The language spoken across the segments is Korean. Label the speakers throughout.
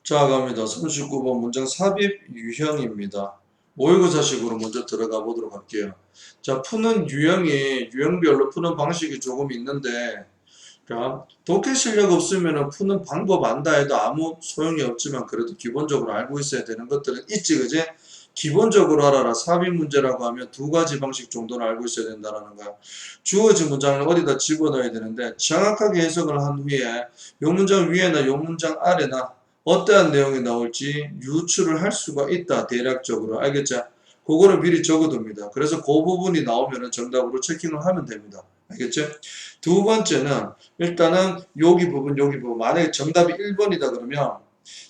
Speaker 1: 자, 갑니다. 39번 문장 삽입 유형입니다. 모의고사식으로 먼저 들어가 보도록 할게요. 자, 푸는 유형이 유형별로 푸는 방식이 조금 있는데, 자, 독해 실력 없으면 푸는 방법 안다 해도 아무 소용이 없지만 그래도 기본적으로 알고 있어야 되는 것들은 있지, 그지? 기본적으로 알아라. 삽입 문제라고 하면 두 가지 방식 정도는 알고 있어야 된다는 거야. 주어진 문장을 어디다 집어넣어야 되는데 정확하게 해석을 한 후에 요 문장 위에나 요 문장 아래나 어떠한 내용이 나올지 유추를 할 수가 있다. 대략적으로. 알겠죠? 그거를 미리 적어둡니다. 그래서 그 부분이 나오면 정답으로 체킹을 하면 됩니다. 알겠죠? 두 번째는 일단은 여기 부분, 여기 부분. 만약에 정답이 1번이다 그러면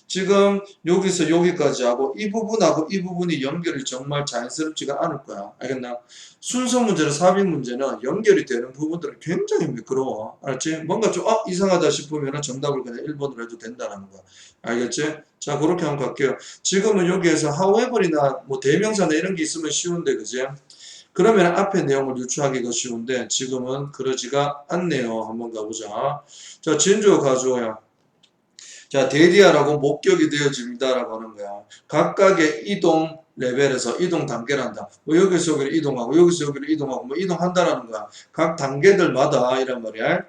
Speaker 1: 지금 여기서 여기까지 하고 이 부분하고 이 부분이 연결이 정말 자연스럽지가 않을 거야. 알겠나? 순서 문제는 삽입 문제는 연결이 되는 부분들은 굉장히 미끄러워. 알았지? 뭔가 좀 이상하다 싶으면 정답을 그냥 1번으로 해도 된다는 거야. 알겠지? 자, 그렇게 한번 갈게요. 지금은 여기에서 however이나 뭐 대명사나 이런 게 있으면 쉬운데, 그지? 그러면 앞에 내용을 유추하기가 쉬운데 지금은 그러지가 않네요. 한번 가보자. 자, 진주 가져와요. 자, 대디아라고 목격이 되어집니다라고 하는 거야. 각각의 이동 레벨에서 이동 단계란다. 뭐 여기서 여기로 이동하고 여기서 여기로 이동하고 뭐 이동한다라는 거야. 각 단계들마다 이란 말이야.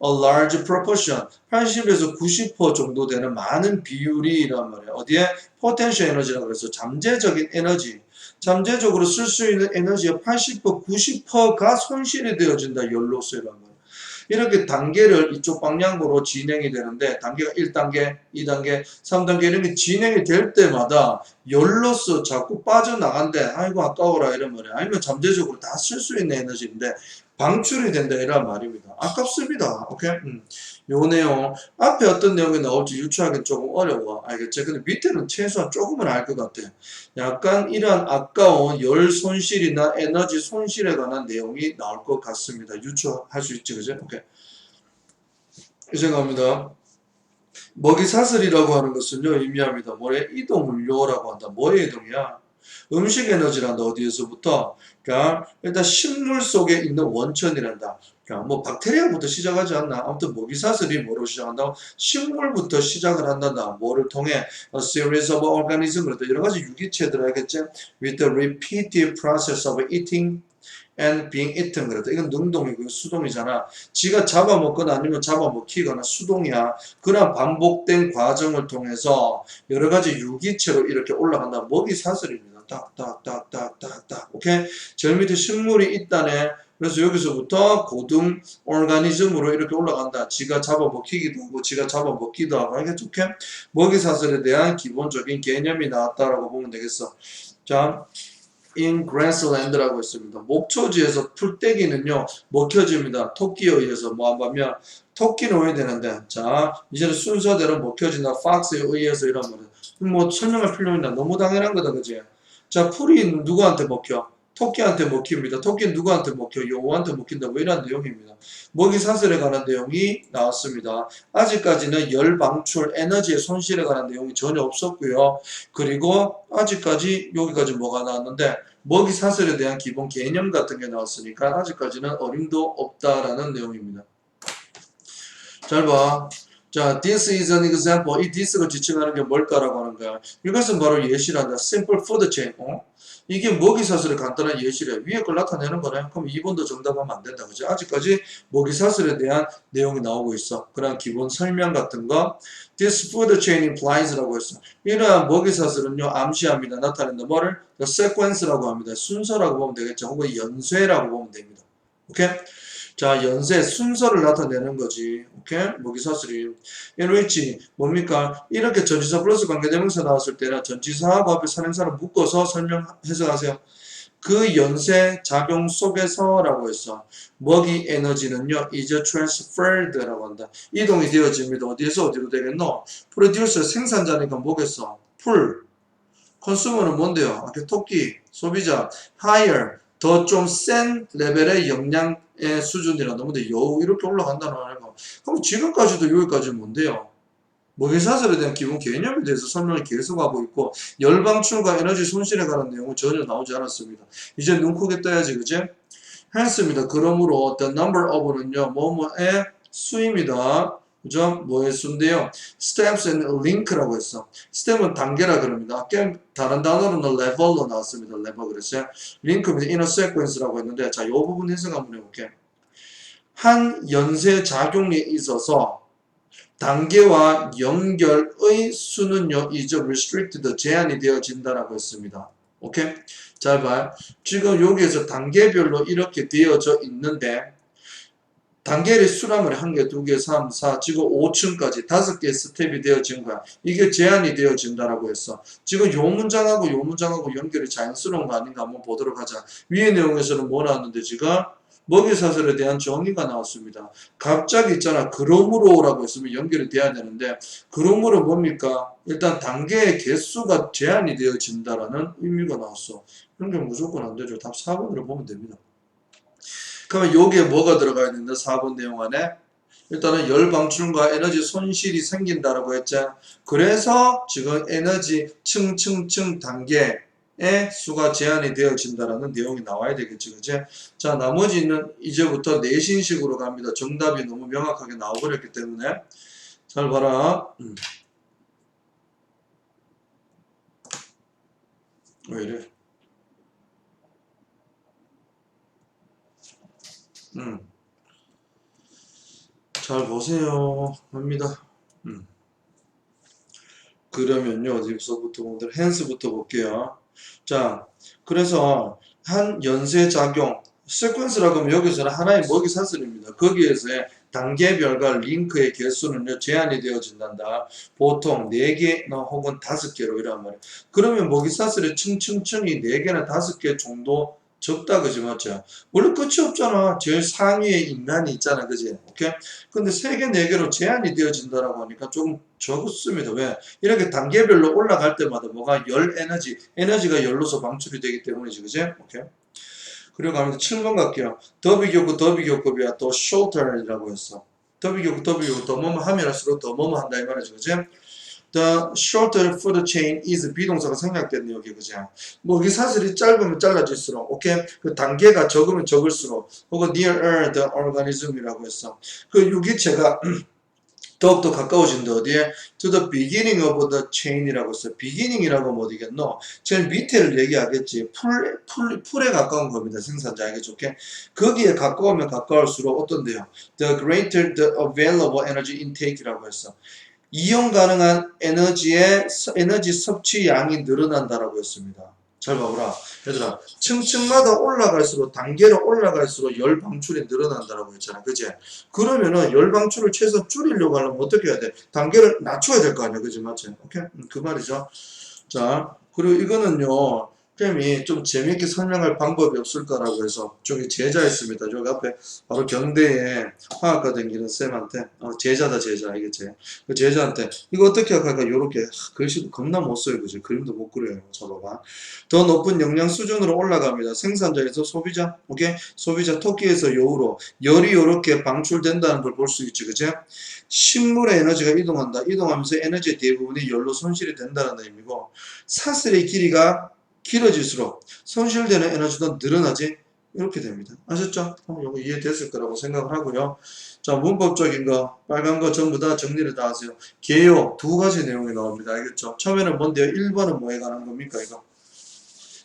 Speaker 1: A large proportion, 80에서 90% 정도 되는 많은 비율이란 말이야. 어디에? potential 에너지라고 그래서 잠재적인 에너지. 잠재적으로 쓸 수 있는 에너지의 80%, 90%가 손실이 되어진다. 열로스라는 거야. 이렇게 단계를 이쪽 방향으로 진행이 되는데 단계가 1단계, 2단계, 3단계 이런 게 진행이 될 때마다 열로서 자꾸 빠져나간대. 아이고 아까워라 이런 말이야. 아니면 잠재적으로 다 쓸 수 있는 에너지인데 방출이 된다 이런 말입니다. 아깝습니다. 오케이? 요 내용 앞에 어떤 내용이 나올지 유추하기는 조금 어려워. 알겠지? 근데 밑에는 최소한 조금은 알 것 같아. 약간 이러한 아까운 열 손실이나 에너지 손실에 관한 내용이 나올 것 같습니다. 유추할 수 있지, 그죠? 오케이. 이제 갑니다. 먹이 사슬이라고 하는 것은요, 의미합니다. 뭐래? 이동을요라고 한다. 뭐의 이동이야? 음식 에너지란다. 어디에서부터? 그러니까 일단 식물 속에 있는 원천이란다. 그러니까 뭐 박테리아부터 시작하지 않나? 아무튼 먹이사슬이 뭐로 시작한다고? 식물부터 시작을 한단다. 뭐를 통해? A series of organisms. 여러 가지 유기체들 알겠지? With the repeated process of eating and being eaten. 그랬다. 이건 능동이고 수동이잖아. 지가 잡아먹거나 아니면 잡아먹히거나 수동이야. 그런 반복된 과정을 통해서 여러 가지 유기체로 이렇게 올라간다. 먹이 사슬입니다. 딱딱딱딱딱딱. 오케이? 제일 밑에 식물이 있다네. 그래서 여기서부터 고등 오르가니즘으로 이렇게 올라간다. 지가 잡아먹히기도 하고 지가 잡아먹기도 하고. 알겠죠? 오케이? 먹이 사슬에 대한 기본적인 개념이 나왔다라고 보면 되겠어. 자, in grassland라고 있습니다. 목초지에서 풀떼기는요 먹혀집니다. 토끼에 의해서 뭐 한다면 토끼는 왜 되는데 자 이제는 순서대로 먹혀진다. fox에 의해서 이런 말은 뭐 설명할 필요 있나? 너무 당연한 거다, 그지? 자, 풀이 누구한테 먹혀? 토끼한테 먹힙니다. 토끼는 누구한테 먹혀? 여우한테 먹힌다. 뭐 이런 내용입니다. 먹이 사슬에 관한 내용이 나왔습니다. 아직까지는 열 방출, 에너지의 손실에 관한 내용이 전혀 없었고요. 그리고 아직까지 여기까지 뭐가 나왔는데 먹이 사슬에 대한 기본 개념 같은 게 나왔으니까 아직까지는 어림도 없다라는 내용입니다. 잘 봐. 자, this is an example. 이 this가 지칭하는 게 뭘까라고 하는 거야. 이것은 바로 예시란다. simple food chain. 이게 먹이사슬의 간단한 예시래. 위에 걸 나타내는 거네. 그럼 2번도 정답하면 안 된다. 그죠? 아직까지 먹이사슬에 대한 내용이 나오고 있어. 그런 기본 설명 같은 거. This food chain implies라고 했어. 이러한 먹이사슬은요, 암시합니다. 나타낸다. 뭐를? The sequence라고 합니다. 순서라고 보면 되겠죠. 혹은 연쇄라고 보면 됩니다. 오케이? 자, 연쇄 순서를 나타내는 거지. 오케이? 먹이사슬이. in which 뭡니까? 이렇게 전치사 플러스 관계대명사 나왔을 때는 전치사하고 앞에 선행사를 묶어서 해석하세요. 그 연쇄 작용 속에서라고 했어. 먹이 에너지는요, is transferred라고 한다. 이동이 되어집니다. 어디에서 어디로 되겠노? producer 생산자니까 뭐겠어? 풀. consumer는 뭔데요? 앞에 토끼, 소비자. higher 더 좀 센 레벨의 역량의 수준이라 너무데 여우 이렇게 올라간다는 거. 그럼 지금까지도 여기까지 뭔데요? 먹이사슬에 대한 기본 개념에 대해서 설명을 계속하고 있고 열방출과 에너지 손실에 관한 내용은 전혀 나오지 않았습니다. 이제 눈 크게 떠야지, 그지? hence입니다. 그러므로 the number of는요 뭐뭐의 수입니다. 그죠? 뭐의 수인데요? steps and link라고 했어. step은 단계라 그럽니다. 다른 단어로는 level로 나왔습니다. level 그랬어요. link는 inner sequence라고 했는데, 자, 이 부분 해석 한번 해볼게. 한 연쇄 작용에 있어서 단계와 연결의 수는요, is restricted, 제한이 되어진다라고 했습니다. 오케이? 잘 봐요. 지금 여기에서 단계별로 이렇게 되어져 있는데, 단계를 수라면 1개, 2개, 3, 4, 지금 5층까지 5개의 스텝이 되어진 거야. 이게 제한이 되어진다라고 했어. 지금 요 문장하고 요 문장하고 연결이 자연스러운 거 아닌가 한번 보도록 하자. 위의 내용에서는 뭐 나왔는데 지금 먹이사슬에 대한 정의가 나왔습니다. 갑자기 있잖아. 그러므로라고 했으면 연결이 돼야 되는데 그러므로 뭡니까? 일단 단계의 개수가 제한이 되어진다라는 의미가 나왔어. 그런 게 무조건 안 되죠. 답 4번으로 보면 됩니다. 그러면 여기에 뭐가 들어가야 된다? 4번 내용 안에 일단은 열 방출과 에너지 손실이 생긴다라고 했죠. 그래서 지금 에너지 층층층 단계의 수가 제한이 되어진다라는 내용이 나와야 되겠죠. 그죠? 자, 나머지는 이제부터 내신식으로 갑니다. 정답이 너무 명확하게 나와버렸기 때문에 잘 봐라. 왜 이래? 잘 보세요. 합니다. 그러면요, 어디서부터 오늘 hence부터 볼게요. 자, 그래서 한 연쇄작용, 세퀀스라고 하면 여기서는 하나의 먹이사슬입니다. 거기에서의 단계별과 링크의 개수는요, 제한이 되어진단다. 보통 4개나 혹은 5개로 이란 말이에요. 그러면 먹이사슬의 층층층이 4개나 5개 정도 적다, 그지, 맞죠? 원래 끝이 없잖아. 제일 상위에 인간이 있잖아, 그지? 오케이? 근데 3개, 4개로 제한이 되어진다라고 하니까 조금 적었습니다. 왜? 이렇게 단계별로 올라갈 때마다 뭐가 에너지가 열로서 방출이 되기 때문이지, 그지? 오케이? 그리고 가면 7번 갈게요. 더 비교급, 더 비교급이야. 또 shorter이라고 했어. 더 비교급, 더 뭐뭐 하면 할수록 더 뭐뭐 한다, 이 말이지, 그지? The shorter food chain is 비동사가 생략됐네, 여기, 그죠? 뭐, 이 사슬이 짧으면 짧아질수록, 오케이? 그 단계가 적으면 적을수록, 혹은 nearer the organism이라고 했어. 그 유기체가 더욱더 가까워진다. 어디에? To the beginning of the chain이라고 했어요. beginning이라고 하면 어디겠노? 제일 밑에를 얘기하겠지. 풀에 가까운 겁니다. 생산자, 알겠죠? 오케이? 거기에 가까우면 가까울수록 어떤데요? The greater the available energy intake이라고 했어. 이용 가능한 에너지 섭취 양이 늘어난다라고 했습니다. 잘 봐보라. 얘들아, 층층마다 올라갈수록, 단계로 올라갈수록 열 방출이 늘어난다라고 했잖아. 그지? 그러면은 열 방출을 최소 줄이려고 하려면 어떻게 해야 돼? 단계를 낮춰야 될 거 아니야. 그지? 맞지? 오케이? 그 말이죠. 자, 그리고 이거는요, 쌤이 좀 재미있게 설명할 방법이 없을까라고 해서 저기 제자 있습니다. 저기 앞에 바로 경대에 화학과 다니는 쌤한테 제자다 제자 알겠지? 그 제자한테 이거 어떻게 할까? 요렇게 글씨도 겁나 못 써요. 그지? 그림도 못 그려요. 잡아봐. 더 높은 영양 수준으로 올라갑니다. 생산자에서 소비자, 오케이? 소비자 토끼에서 여우로 열이 요렇게 방출된다는 걸 볼 수 있지. 그지? 식물의 에너지가 이동한다. 이동하면서 에너지의 대부분이 열로 손실이 된다는 의미고 사슬의 길이가 길어질수록 손실되는 에너지도 늘어나지 이렇게 됩니다. 아셨죠? 이거 이해됐을 거라고 생각을 하고요. 자, 문법적인 거 빨간 거 전부 다 정리를 다 하세요. 개요 2가지 내용이 나옵니다. 알겠죠? 처음에는 뭔데요? 1번은 뭐에 관한 겁니까 이거?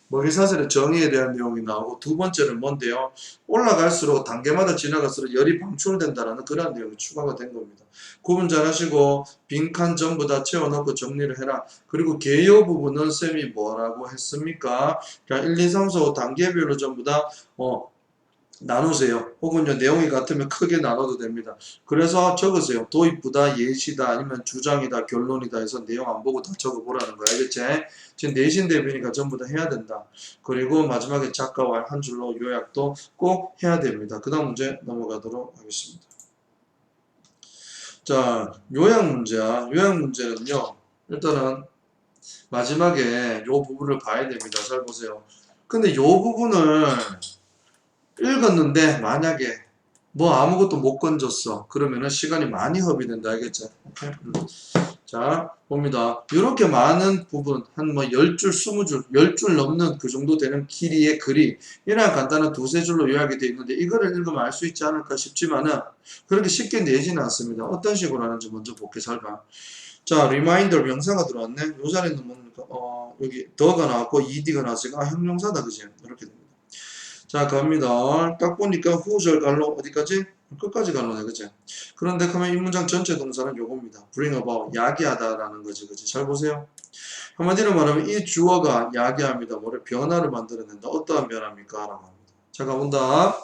Speaker 1: 먹이사슬의 정의에 대한 내용이 나오고 두 번째는 뭔데요? 올라갈수록 단계마다 지나갈수록 열이 방출된다는 그런 내용이 추가가 된 겁니다. 구분 잘 하시고 빈칸 전부 다 채워넣고 정리를 해라. 그리고 개요 부분은 쌤이 뭐라고 했습니까? 1, 2, 3, 4, 5 단계별로 전부 다 나누세요. 혹은요, 내용이 같으면 크게 나눠도 됩니다. 그래서 적으세요. 도입부다, 예시다, 아니면 주장이다, 결론이다 해서 내용 안 보고 다 적어보라는 거야. 알겠지? 지금 내신 대비니까 전부 다 해야 된다. 그리고 마지막에 작가와 한 줄로 요약도 꼭 해야 됩니다. 그 다음 문제 넘어가도록 하겠습니다. 자, 요약 문제야. 요약 문제는요, 일단은 마지막에 요 부분을 봐야 됩니다. 잘 보세요. 근데 요 부분을 읽었는데 만약에 뭐 아무것도 못 건졌어 그러면은 시간이 많이 허비된다. 알겠죠? 오케이? 자, 봅니다. 이렇게 많은 부분, 한 뭐 10줄, 20줄, 10줄 넘는 그 정도 되는 길이의 글이 이런 간단한 두세 줄로 요약이 되어 있는데 이거를 읽으면 알 수 있지 않을까 싶지만은 그렇게 쉽게 내지는 않습니다. 어떤 식으로 하는지 먼저 볼게 살펴. 자, 리마인더 명사가 들어왔네. 요 자리는 뭡니까? 여기 더가 나왔고 ed가 나왔으니까 형용사다 그지? 이렇게 됩니다. 자, 갑니다. 딱 보니까 후절 갈로 어디까지? 끝까지 갈로네, 그치? 그런데 그러면 이 문장 전체 동사는 요겁니다. bring about, 야기하다라는 거지, 그치? 잘 보세요. 한마디로 말하면 이 주어가 야기합니다. 뭐를 변화를 만들어낸다. 어떠한 변화입니까? 라고 합니다. 자, 가본다.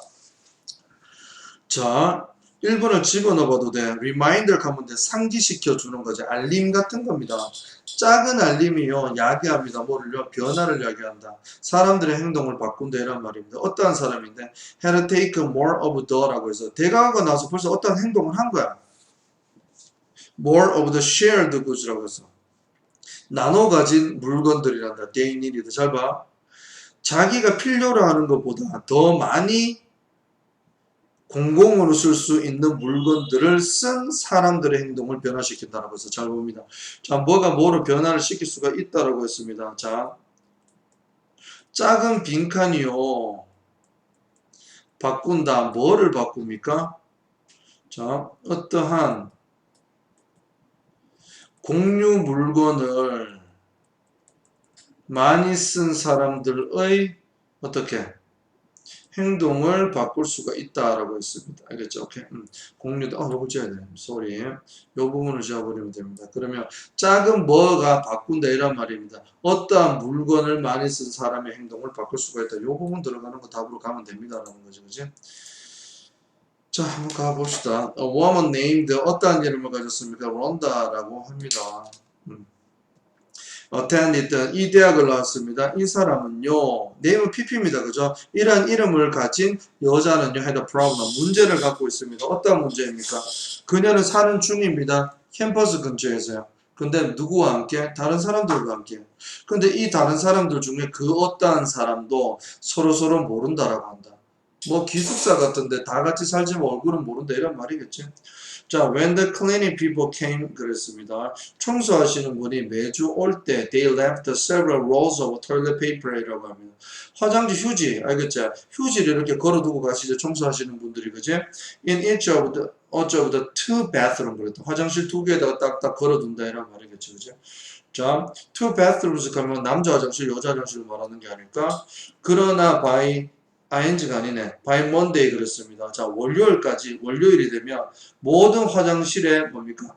Speaker 1: 자, 1번을 집어넣어봐도 돼. reminder 가면 돼. 상기시켜 주는 거지. 알림 같은 겁니다. 작은 알림이요. 야기합니다. 뭐를요? 변화를 야기한다. 사람들의 행동을 바꾼다. 이란 말입니다. 어떠한 사람인데 had to take more of the라고 해서 대가가 나서 벌써 어떠한 행동을 한 거야. more of the shared goods라고 해서 나눠 가진 물건들이란다. they needed. 잘 봐. 자기가 필요로 하는 것보다 더 많이 공공으로 쓸 수 있는 물건들을 쓴 사람들의 행동을 변화시킨다는 것을 잘 봅니다. 자, 뭐가 뭐로 변화를 시킬 수가 있다라고 했습니다. 자, 작은 빈칸이요. 바꾼다. 뭐를 바꿉니까? 자, 어떠한 공유 물건을 많이 쓴 사람들의 어떻게 행동을 바꿀 수가 있다라고 했습니다. 알겠죠? 오케이. 공유도, 요거 지어야 돼. 소리. 요 부분을 지어버리면 됩니다. 그러면 작은 뭐가 바꾼다 이란 말입니다. 어떠한 물건을 많이 쓴 사람의 행동을 바꿀 수가 있다. 요 부분 들어가는 거 답으로 가면 됩니다라는 거죠. 그지? 자, 한번 가봅시다. A woman named 어떠한 이름을 가졌습니까? 론다라고 합니다. attended 이 대학을 나왔습니다. 이 사람은요, 네임은 PP입니다. 그죠? 이런 이름을 가진 여자는요, had a problem, 문제를 갖고 있습니다. 어떤 문제입니까? 그녀는 사는 중입니다. 캠퍼스 근처에서요. 근데 누구와 함께? 다른 사람들과 함께. 근데 이 다른 사람들 중에 그 어떠한 사람도 서로서로 모른다라고 한다. 뭐 기숙사 같은데 다 같이 살지만 얼굴은 모른다 이런 말이겠지. 자, when the cleaning people came 그랬습니다. 청소하시는 분이 매주 올 때 they left several rolls of toilet paper이라고 합니다. 화장지 휴지, 알겠죠? 휴지를 이렇게 걸어두고 가시죠. 청소하시는 분들이, 그지? In each of the two bathroom 그랬다. 화장실 두 개에다가 딱딱 걸어둔다 이런 말이겠죠, 그지? 자, two bathrooms 그러면 남자 화장실, 여자 화장실을 말하는 게 아닐까? 그러나 by ing가 아니네. by Monday 그랬습니다. 자, 월요일까지, 월요일이 되면 모든 화장실에 뭡니까?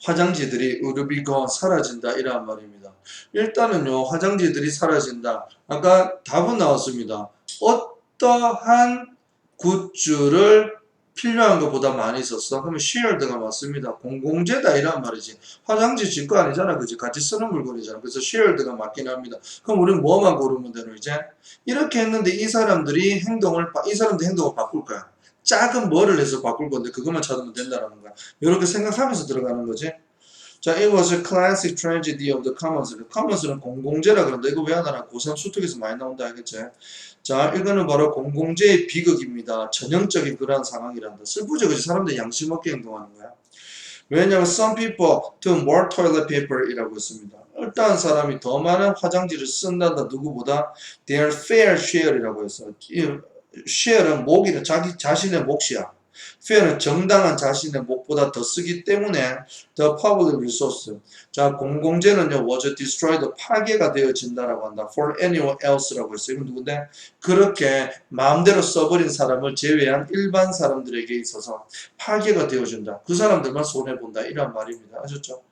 Speaker 1: 화장지들이 will be gone, 사라진다. 이란 말입니다. 일단은요, 화장지들이 사라진다. 아까 답은 나왔습니다. 어떠한 굿즈를 필요한 것보다 많이 썼어? 그러면 shared가 맞습니다. 공공재다 이란 말이지. 화장지 질 거 아니잖아. 그지? 같이 쓰는 물건이잖아. 그래서 shared가 맞긴 합니다. 그럼 우리는 뭐만 고르면 되노 이제? 이렇게 했는데 이 사람들 행동을 바꿀 거야. 작은 뭐를 해서 바꿀 건데 그것만 찾으면 된다는 거야. 이렇게 생각하면서 들어가는 거지. 자, it was a classic tragedy of the commons. commons는 공공재라 그런데 이거 왜 하나 고3 수특에서 많이 나온다 알겠지? 자, 이거는 바로 공공재의 비극입니다. 전형적인 그러한 상황이란다. 슬프죠, 그지? 사람들이 양심 없게 행동하는 거야. 왜냐하면 some people took more toilet paper이라고 했습니다. 일단 사람이 더 많은 화장지를 쓴단다. 누구보다 their fair share이라고 했어. 이 share는 목이는 자기 자신의 몫이야. fair는 정당한 자신의 몫보다 더 쓰기 때문에 the public resource. 자, 공공재는요, was destroyed, 파괴가 되어진다라고 한다. for anyone else라고 했어요. 이건 누군데? 그렇게 마음대로 써버린 사람을 제외한 일반 사람들에게 있어서 파괴가 되어진다. 그 사람들만 손해본다. 이런 말입니다. 아셨죠?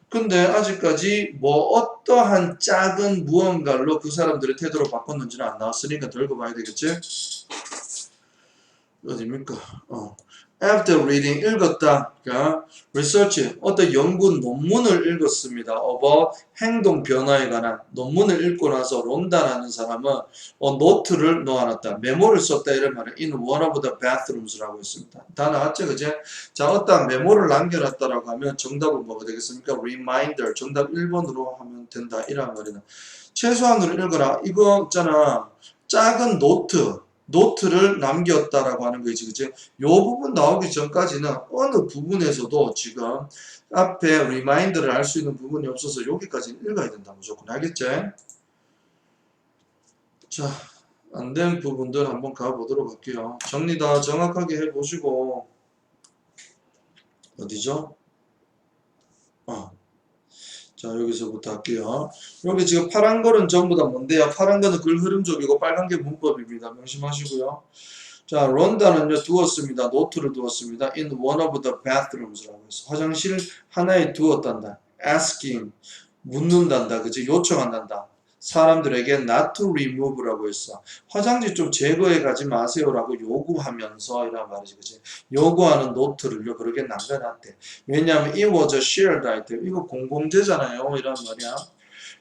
Speaker 1: 근데 아직까지 뭐 어떠한 작은 무언가로 그 사람들의 태도를 바꿨는지는 안 나왔으니까 더 읽어봐야 되겠지? 어디입니까? After reading, 읽었다. 그러니까 research, 어떤 연구 논문을 읽었습니다. about 행동 변화에 관한 논문을 읽고 나서 론다라는 사람은 노트를 놓아놨다. 메모를 썼다 이런 말을 in one of the bathrooms라고 했습니다. 다 나왔죠, 그제? 자, 어떤 메모를 남겨놨다라고 하면 정답은 뭐가 되겠습니까? reminder, 정답 1번으로 하면 된다. 이런 말이다. 최소한으로 읽어라. 이거 있잖아. 작은 노트. 노트를 남겼다라고 하는 거지, 그치? 요 부분 나오기 전까지는 어느 부분에서도 지금 앞에 리마인드를 할 수 있는 부분이 없어서 여기까지 읽어야 된다, 무조건. 알겠지? 자, 안 된 부분들 한번 가보도록 할게요. 정리 다 정확하게 해보시고, 어디죠? 자, 여기서부터 할게요. 여기 지금 파란 거는 전부 다 뭔데요? 파란 거는 글 흐름족이고 빨간 게 문법입니다. 명심하시고요. 자, 론다는요, 두었습니다. 노트를 두었습니다. In one of the bathrooms라고 해서 화장실 하나에 두었단다. Asking, 묻는단다. 그치? 요청한단다. 사람들에게 not to remove라고 했어. 화장지 좀 제거해 가지 마세요라고 요구하면서 이란 말이지, 그치? 요구하는 노트를요, 그렇게 남겨놨대. 왜냐하면 it was a shared item. 이거 공공재잖아요. 이란 말이야.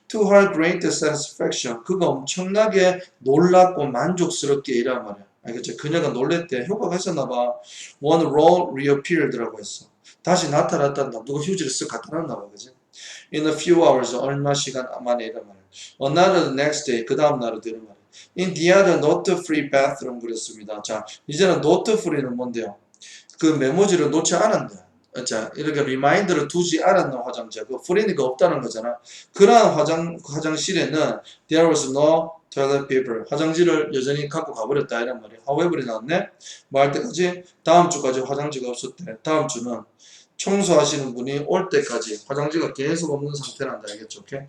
Speaker 1: To her great satisfaction. 그가 엄청나게 놀랍고 만족스럽게 이란 말이야. 알겠죠? 그녀가 놀랬대. 효과가 있었나봐. One roll reappeared라고 했어. 다시 나타났단다. 누가 휴지를 쓱 갖다 놨나봐. 그지? In a few hours. 얼마 시간 만에 이란 말이야. Another next day. 그 다음 날은 이란 말이야. In the other note-free bathroom 그랬습니다. 자, 이제는 note-free는 뭔데요? 그 메모지를 놓지 않았네. 자, 이렇게 리마인드를 두지 않았는 화장지야. 그 free니까 없다는 거잖아. 그러한 화장실에는 there was no toilet paper. 화장지를 여전히 갖고 가버렸다 이란 말이야. however이 나왔네. 뭐 할 때까지? 다음 주까지 화장지가 없었대. 다음 주는 청소하시는 분이 올 때까지 화장지가 계속 없는 상태란다. 알겠죠? 오케이?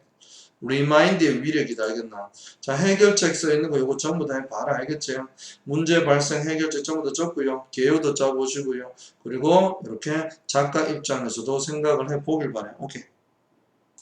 Speaker 1: 리마인드의 위력이다. 알겠나? 자, 해결책 써 있는 거 이거 전부 다 봐라. 알겠지? 문제 발생 해결책 전부 다 적고요. 개요도 짜보시고요. 그리고 이렇게 작가 입장에서도 생각을 해보길 바래. 오케이.